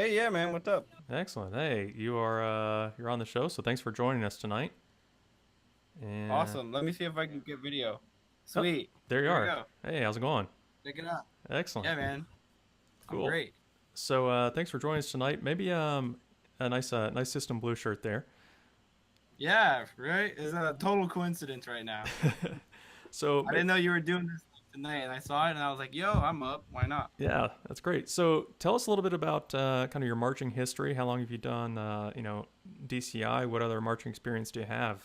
Hey, yeah, man, what's up? Excellent. Hey, you're on the show, so thanks for joining us tonight. And Awesome. Let me see if I can get video. oh, Sweet. there you Here we are. go. Hey, how's it going? Check it out. Excellent. Yeah, man. I'm Cool. great. So thanks for joining us tonight. Maybe a nice System Blue shirt there. Yeah, right? It's a total coincidence right now. so I didn't know you were doing this tonight, and I saw it, and I was like, yo, I'm up. Why not? yeah, that's great. So tell us a little bit about kind of your marching history. How long have you done DCI? What other marching experience do you have?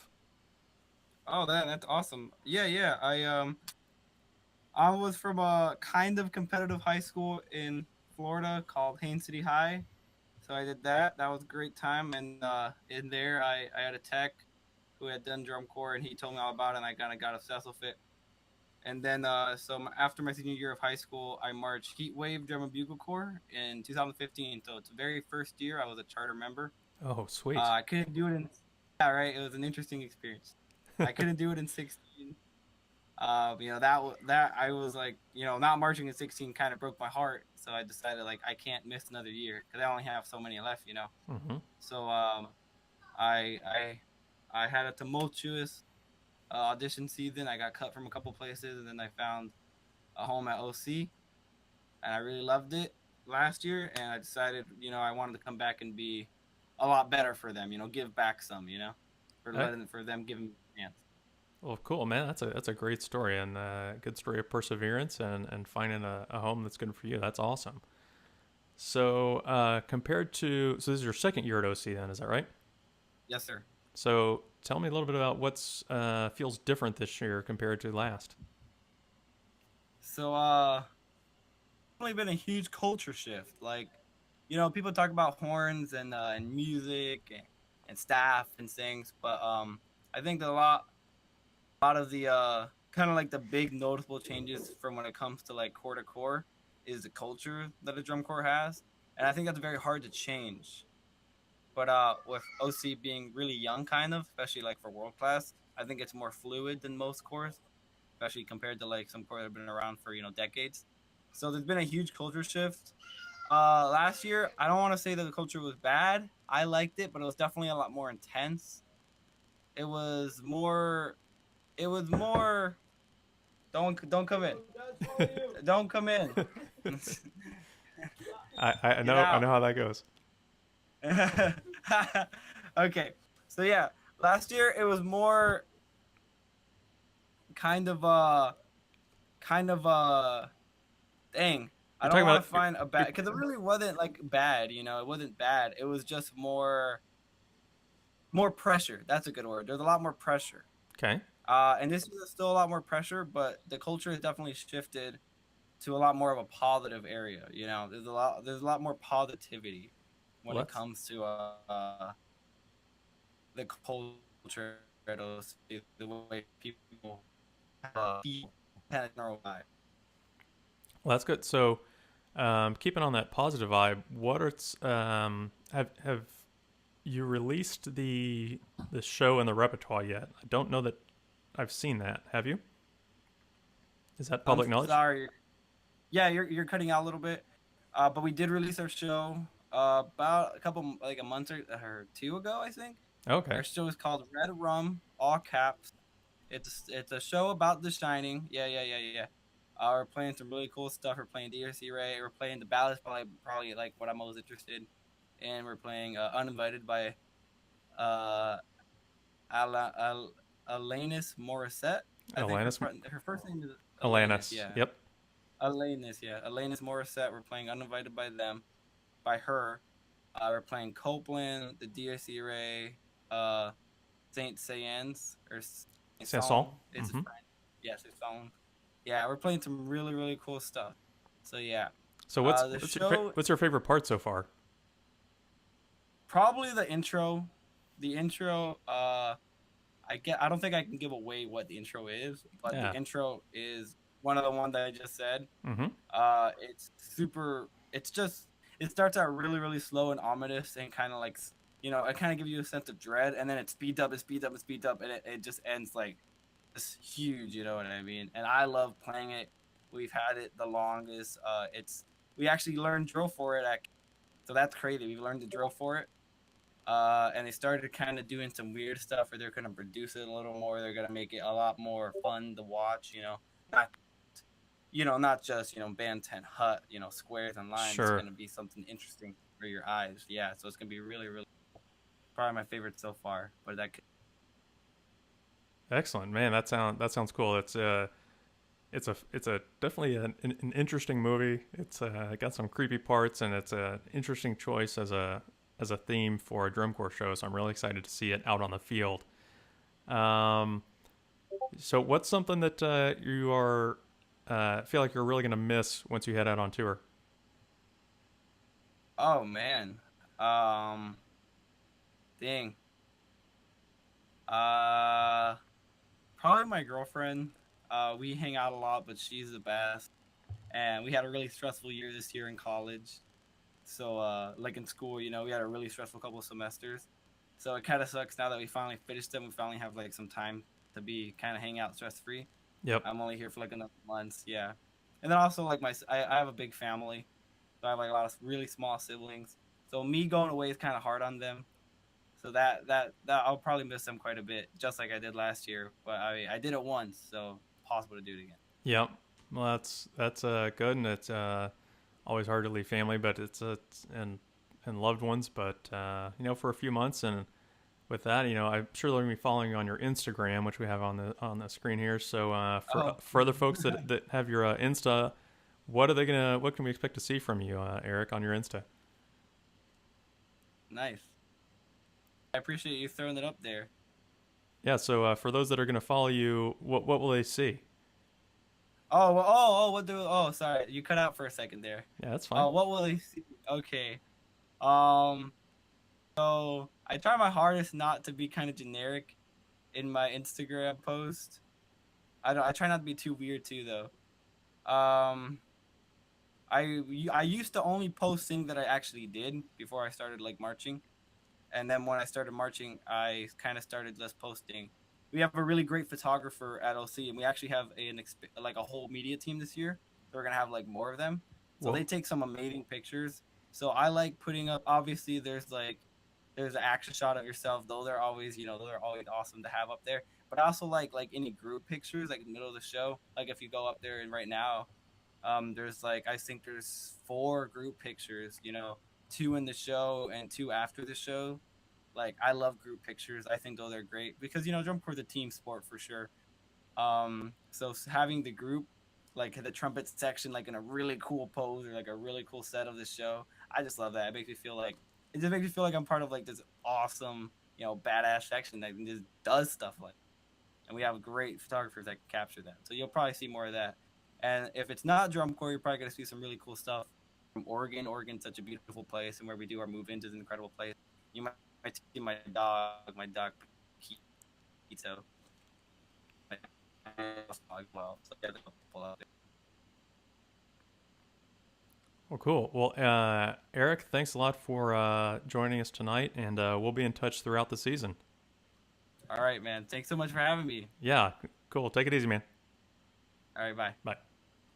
Oh, that's awesome. Yeah, yeah. I was from a kind of competitive high school in Florida called Haines City High. So I did that. That was a great time. And in there, I had a tech who had done drum corps, and he told me all about it, and I kind of got obsessed with it. And then, after my senior year of high school, I marched Heat Wave Drum and Bugle Corps in 2015. So it's the very first year I was a charter member. Oh, sweet. I couldn't do it in, yeah, right. It was an interesting experience. I couldn't do it in 16. That I was like, not marching in 16 kind of broke my heart. So I decided like I can't miss another year because I only have so many left. hmm So I I I had a tumultuous audition season. I got cut from a couple places, and then I found a home at OC, and I really loved it last year. And I decided, I wanted to come back and be a lot better for them. Give back some. For them giving me a chance. Well, cool, man. That's a great story and a good story of perseverance and finding a home that's good for you. That's awesome. So, so this is your second year at OC, then, is that right? Yes, sir. So, tell me a little bit about what's feels different this year compared to last. So only been a huge culture shift. Like, people talk about horns and music and staff and things, but I think that a lot of the kind of like the big noticeable changes from when it comes to like core to core is the culture that a drum corps has, and I think that's very hard to change. But with OC being really young, kind of, especially like for world class, I think it's more fluid than most corps, especially compared to like some corps that have been around for decades. So there's been a huge culture shift. Last year, I don't want to say that the culture was bad. I liked it, but it was definitely a lot more intense. It was more. It was more. Don't come in. Don't come in. I Get know I out. know how that goes. Okay, so yeah, last year it was more kind of kind of dang. I You're don't talking want about to find a you're, bad because it really wasn't like bad. It wasn't bad. It was just more pressure. That's a good word. There's a lot more pressure. okay. And this is still a lot more pressure, but the culture has definitely shifted to a lot more of a positive area. There's a lot more positivity when Well, it that's comes to the culture, the way people feel in our life. well, that's good. So, keeping on that positive vibe, what are have you released the show and the repertoire yet? I don't know that I've seen that. Have you? Is that I'm public knowledge? sorry. Yeah, you're cutting out a little bit. But we did release our show about like a month or two ago, I think. Okay. Our show is called Red Rum, all caps. It's a show about The Shining. Yeah, yeah, yeah, yeah. We're playing some really cool stuff. We're playing DRC Ray. We're playing the ballads, probably like what I'm most interested in. And we're playing Uninvited by uh, Alanis Morissette. I think Alanis. her first name is Alanis. Alanis. Yeah, Yep. Alanis. Yeah, Alanis Morissette. We're playing Uninvited by them, by her. We're playing Copeland, the DRC Ray, uh, Saint Saëns or Saint Sanson. Song. It's a Mm-hmm. friend. Yeah, Saint Song. Yeah, we're playing some really really cool stuff. So yeah, So what's the what's your show what's your favorite part so far? probably the intro. The intro. I don't think I can give away what the intro is, but the Yeah. intro is one of the ones that I just said. Mm-hmm. It's super. It's just it starts out really really slow and ominous and kind of like it kind of gives you a sense of dread, and then it speeds up, it speeds up, it speeds up, and it just ends like it's huge. You know what I mean? And I love playing it. We've had it the longest. We actually learned drill for it at So that's crazy. We learned the drill for it. And they started kind of doing some weird stuff where they're going to produce it a little more. They're going to make it a lot more fun to watch, not, not just, band 10 hut, squares and lines. It's Sure. going to be something interesting for your eyes. Yeah. So it's going to be really, really, probably my favorite so far, but that could. Excellent, man. That sounds cool. It's a definitely an interesting movie. It's got some creepy parts, and it's an interesting choice as a theme for a drum corps show. So I'm really excited to see it out on the field. Um, so what's something that you are feel like you're really gonna miss once you head out on tour? Oh, man. Um, Dang. Uh, Probably my girlfriend. We hang out a lot, but she's the best. And we had a really stressful year this year in college. So, like in school, we had a really stressful couple of semesters. So it kind of sucks now that we finally finished them. We finally have like some time to be kind of hang out stress free. Yep. I'm only here for like another month, yeah. And then also like I have a big family, so I have like a lot of really small siblings. So me going away is kind of hard on them. So that I'll probably miss them quite a bit, just like I did last year. But I did it once, so it's possible to do it again. Yep. Well, that's good, and it's always hard to leave family, but and loved ones. But for a few months, and with that, I'm sure they're gonna be following you on your Instagram, which we have on the screen here. So Oh, for other folks that have your Insta, what can we expect to see from you, Erick, on your Insta? nice. I appreciate you throwing it up there. Yeah. So for those that are gonna follow you, what will they see? Oh, oh, what do? Oh, sorry, you cut out for a second there. Yeah, that's fine. Oh, what will they see? Okay. Um. So I try my hardest not to be kind of generic in my Instagram post. I try not to be too weird too though. Um. I used to only post things that I actually did before I started like marching. And then when I started marching, I kind of started just posting. We have a really great photographer at OC, and we actually have like a whole media team this year. So we're gonna have like more of them. So Well, they take some amazing pictures. So I like putting up. Obviously, there's an action shot of yourself. Those are always awesome to have up there. But I also like any group pictures, like in the middle of the show. Like if you go up there and right now, there's like I think there's four group pictures. Two in the show and two after the show. Like I love group pictures. I think those are great because drum corps is a team sport for sure. So having the group, like the trumpet section, like in a really cool pose or like a really cool set of the show, I just love that. It just makes me feel like I'm part of like this awesome, badass section that just does stuff like. And we have great photographers that can capture that. So you'll probably see more of that. And if it's not drum corps, you're probably gonna see some really cool stuff from Oregon. Oregon's such a beautiful place, and where we do our move-ins is an incredible place. You might see my dog Pizza. Well, so yeah, pull out there. well, cool. Well, Erick, thanks a lot for joining us tonight, and we'll be in touch throughout the season. All right, man. Thanks so much for having me. Yeah, cool. Take it easy, man. All right, bye. Bye.